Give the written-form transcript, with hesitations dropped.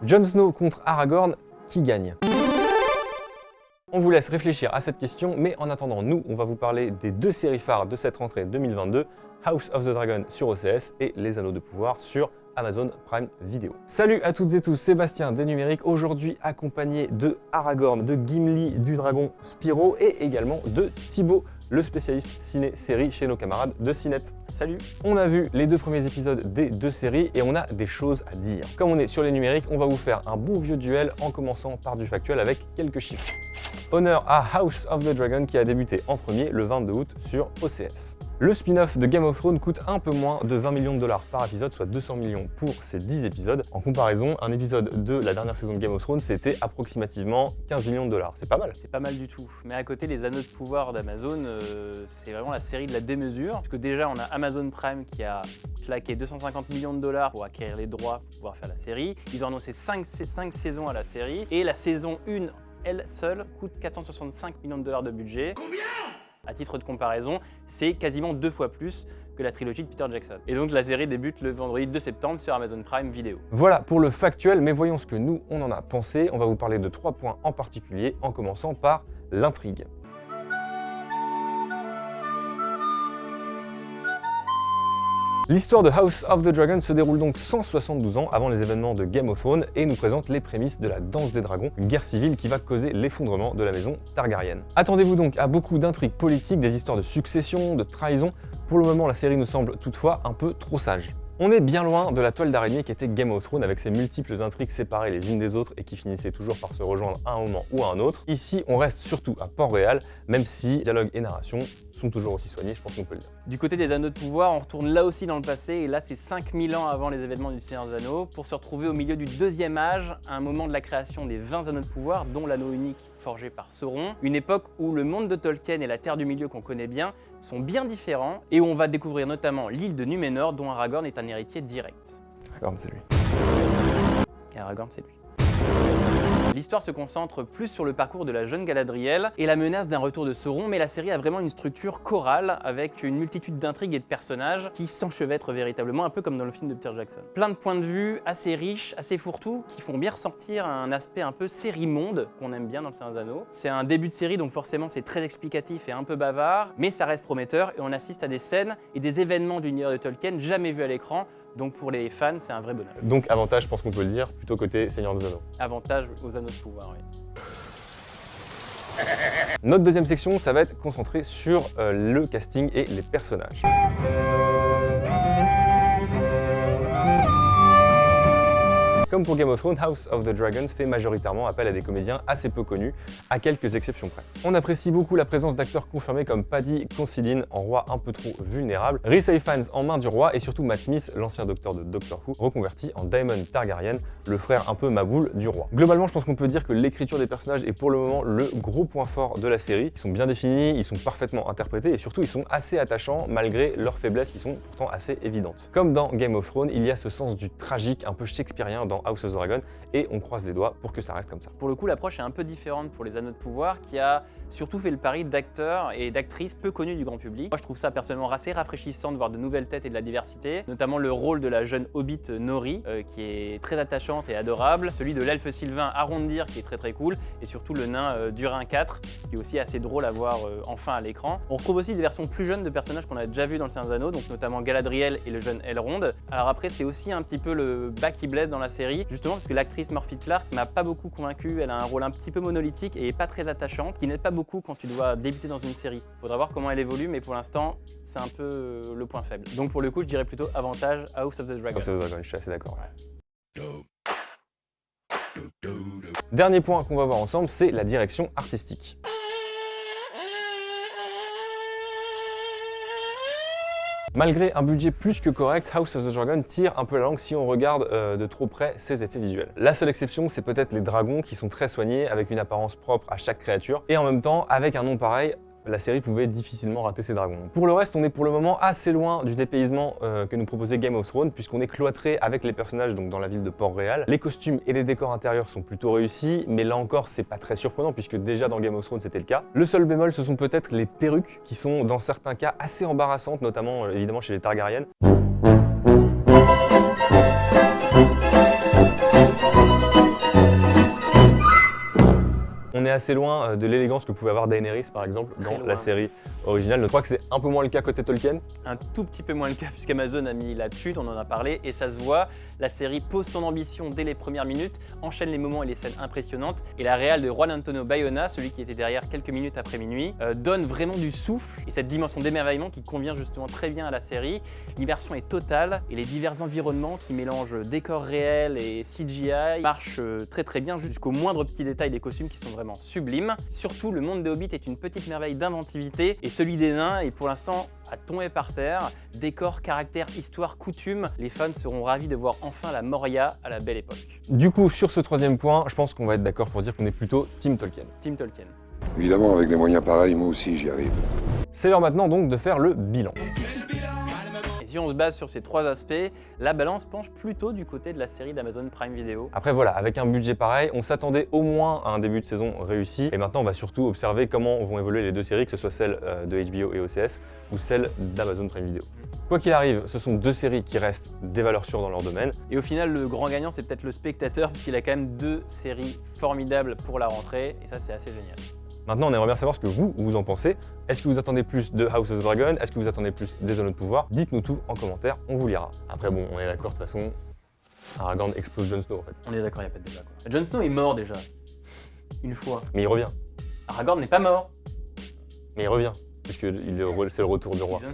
Jon Snow contre Aragorn, qui gagne? On vous laisse réfléchir à cette question, mais en attendant, nous, on va vous parler des deux séries phares de cette rentrée 2022, House of the Dragon sur OCS et Les Anneaux de Pouvoir sur Amazon Prime Video. Salut à toutes et tous, Sébastien des Numériques, aujourd'hui accompagné de Aragorn, de Gimli, du dragon Spyro et également de Thibaut, le spécialiste ciné-série chez nos camarades de Cinet. Salut! On a vu les deux premiers épisodes des deux séries et on a des choses à dire. Comme on est sur les numériques, on va vous faire un bon vieux duel en commençant par du factuel avec quelques chiffres. Honneur à House of the Dragon qui a débuté en premier le 22 août sur OCS. Le spin-off de Game of Thrones coûte un peu moins de 20 millions de dollars par épisode, soit 200 millions pour ces 10 épisodes. En comparaison, un épisode de la dernière saison de Game of Thrones, c'était approximativement 15 millions de dollars. C'est pas mal. C'est pas mal du tout. Mais à côté, les Anneaux de Pouvoir d'Amazon, c'est vraiment la série de la démesure. Parce que déjà, on a Amazon Prime qui a claqué 250 millions de dollars pour acquérir les droits pour pouvoir faire la série. Ils ont annoncé 5 saisons à la série. Et la saison 1, elle seule, coûte 465 millions de dollars de budget. Combien ? À titre de comparaison, c'est quasiment 2 fois plus que la trilogie de Peter Jackson. Et donc la série débute le vendredi 2 septembre sur Amazon Prime Video. Voilà pour le factuel, mais voyons ce que nous, on en a pensé. On va vous parler de 3 points en particulier, en commençant par l'intrigue. L'histoire de House of the Dragon se déroule donc 172 ans avant les événements de Game of Thrones et nous présente les prémices de la danse des dragons, une guerre civile qui va causer l'effondrement de la maison Targaryen. Attendez-vous donc à beaucoup d'intrigues politiques, des histoires de succession, de trahison. Pour le moment, la série nous semble toutefois un peu trop sage. On est bien loin de la toile d'araignée qui était Game of Thrones avec ses multiples intrigues séparées les unes des autres et qui finissaient toujours par se rejoindre à un moment ou à un autre. Ici, on reste surtout à Port-Réal, même si dialogue et narration sont toujours aussi soignés, je pense qu'on peut le dire. Du côté des Anneaux de Pouvoir, on retourne là aussi dans le passé, et là c'est 5000 ans avant les événements du Seigneur des Anneaux, pour se retrouver au milieu du deuxième âge, à un moment de la création des 20 Anneaux de Pouvoir, dont l'anneau unique forgé par Sauron, une époque où le monde de Tolkien et la Terre du Milieu qu'on connaît bien sont bien différents, et où on va découvrir notamment l'île de Númenor, dont Aragorn est un héritier direct. Aragorn, c'est lui. Et Aragorn, c'est lui. L'histoire se concentre plus sur le parcours de la jeune Galadriel et la menace d'un retour de Sauron, mais la série a vraiment une structure chorale avec une multitude d'intrigues et de personnages qui s'enchevêtrent véritablement, un peu comme dans le film de Peter Jackson. Plein de points de vue assez riches, assez fourre-tout, qui font bien ressortir un aspect un peu série-monde qu'on aime bien dans le Seigneur des Anneaux. C'est un début de série, donc forcément c'est très explicatif et un peu bavard, mais ça reste prometteur et on assiste à des scènes et des événements de l'univers de Tolkien jamais vus à l'écran. Donc pour les fans, c'est un vrai bonheur. Donc avantage, je pense qu'on peut le dire, plutôt côté Seigneur des Anneaux. Avantage aux Anneaux de Pouvoir, oui. Notre deuxième section, ça va être concentré sur le casting et les personnages. Comme pour Game of Thrones, House of the Dragon fait majoritairement appel à des comédiens assez peu connus, à quelques exceptions près. On apprécie beaucoup la présence d'acteurs confirmés comme Paddy Considine en roi un peu trop vulnérable, Rhys Ifans en main du roi et surtout Matt Smith, l'ancien docteur de Doctor Who, reconverti en Daemon Targaryen, le frère un peu maboule du roi. Globalement, je pense qu'on peut dire que l'écriture des personnages est pour le moment le gros point fort de la série. Ils sont bien définis, ils sont parfaitement interprétés et surtout ils sont assez attachants malgré leurs faiblesses qui sont pourtant assez évidentes. Comme dans Game of Thrones, il y a ce sens du tragique un peu shakespearien dans House of the Dragon et on croise les doigts pour que ça reste comme ça. Pour le coup, l'approche est un peu différente pour les Anneaux de Pouvoir qui a surtout fait le pari d'acteurs et d'actrices peu connus du grand public. Moi, je trouve ça personnellement assez rafraîchissant de voir de nouvelles têtes et de la diversité, notamment le rôle de la jeune hobbit Nori qui est très attachante et adorable, celui de l'elfe sylvain Arondir qui est très cool et surtout le nain Durin 4 qui est aussi assez drôle à voir enfin à l'écran. On retrouve aussi des versions plus jeunes de personnages qu'on a déjà vus dans le Seigneur des Anneaux, donc notamment Galadriel et le jeune Elrond. Alors après, c'est aussi un petit peu le bas qui blesse dans la série, justement parce que l'actrice Morphy Clark m'a pas beaucoup convaincu, elle a un rôle un petit peu monolithique et pas très attachante, qui n'aide pas beaucoup quand tu dois débuter dans une série. Faudra voir comment elle évolue, mais pour l'instant, c'est un peu le point faible. Donc pour le coup, je dirais plutôt avantage à House of the Dragon. House of the Dragon, je suis assez d'accord. Ouais. Dernier point qu'on va voir ensemble, c'est la direction artistique. Malgré un budget plus que correct, House of the Dragon tire un peu la langue si on regarde de trop près ses effets visuels. La seule exception, c'est peut-être les dragons qui sont très soignés, avec une apparence propre à chaque créature, et en même temps, avec un nom pareil, la série pouvait difficilement rater ses dragons. Pour le reste, on est pour le moment assez loin du dépaysement que nous proposait Game of Thrones, puisqu'on est cloîtré avec les personnages donc dans la ville de Port-Réal. Les costumes et les décors intérieurs sont plutôt réussis, mais là encore, c'est pas très surprenant, puisque déjà dans Game of Thrones, c'était le cas. Le seul bémol, ce sont peut-être les perruques, qui sont dans certains cas assez embarrassantes, notamment évidemment chez les Targaryen. On est assez loin de l'élégance que pouvait avoir Daenerys par exemple Très dans loin. la série originale. Je crois que c'est un peu moins le cas côté Tolkien. Un tout petit peu moins le cas puisqu'Amazon a mis la tuile, on en a parlé et ça se voit. La série pose son ambition dès les premières minutes, enchaîne les moments et les scènes impressionnantes et la réal de Juan Antonio Bayona, celui qui était derrière quelques minutes après minuit, donne vraiment du souffle et cette dimension d'émerveillement qui convient justement très bien à la série. L'immersion est totale et les divers environnements qui mélangent décors réels et CGI marchent très très bien jusqu'au moindre petit détail des costumes qui sont vraiment sublimes. Surtout, le monde des Hobbits est une petite merveille d'inventivité et celui des nains est pour l'instant à tomber par terre. Décor, caractère, histoire, coutume, les fans seront ravis de voir enfin la Moria à la belle époque. Du coup, sur ce troisième point, je pense qu'on va être d'accord pour dire qu'on est plutôt Team Tolkien. Team Tolkien. Évidemment, avec des moyens pareils, moi aussi j'y arrive. C'est l'heure maintenant donc de faire le bilan. Et si on se base sur ces trois aspects, la balance penche plutôt du côté de la série d'Amazon Prime Video. Après voilà, avec un budget pareil, on s'attendait au moins à un début de saison réussi. Et maintenant, on va surtout observer comment vont évoluer les deux séries, que ce soit celle de HBO et OCS ou celle d'Amazon Prime Video. Quoi qu'il arrive, ce sont deux séries qui restent des valeurs sûres dans leur domaine. Et au final, le grand gagnant, c'est peut-être le spectateur, puisqu'il a quand même deux séries formidables pour la rentrée, et ça, c'est assez génial. Maintenant, on aimerait bien savoir ce que vous en pensez. Est-ce que vous attendez plus de House of the Dragon? Est-ce que vous attendez plus des Anneaux de Pouvoir? Dites-nous tout en commentaire, on vous lira. Après bon, on est d'accord, de toute façon, Aragorn explose Jon Snow en fait. On est d'accord, il n'y a pas de débat. Quoi. Jon Snow est mort déjà. Une fois. Mais il revient. Aragorn n'est pas mort. Mais il revient, puisque c'est le retour du roi. Jon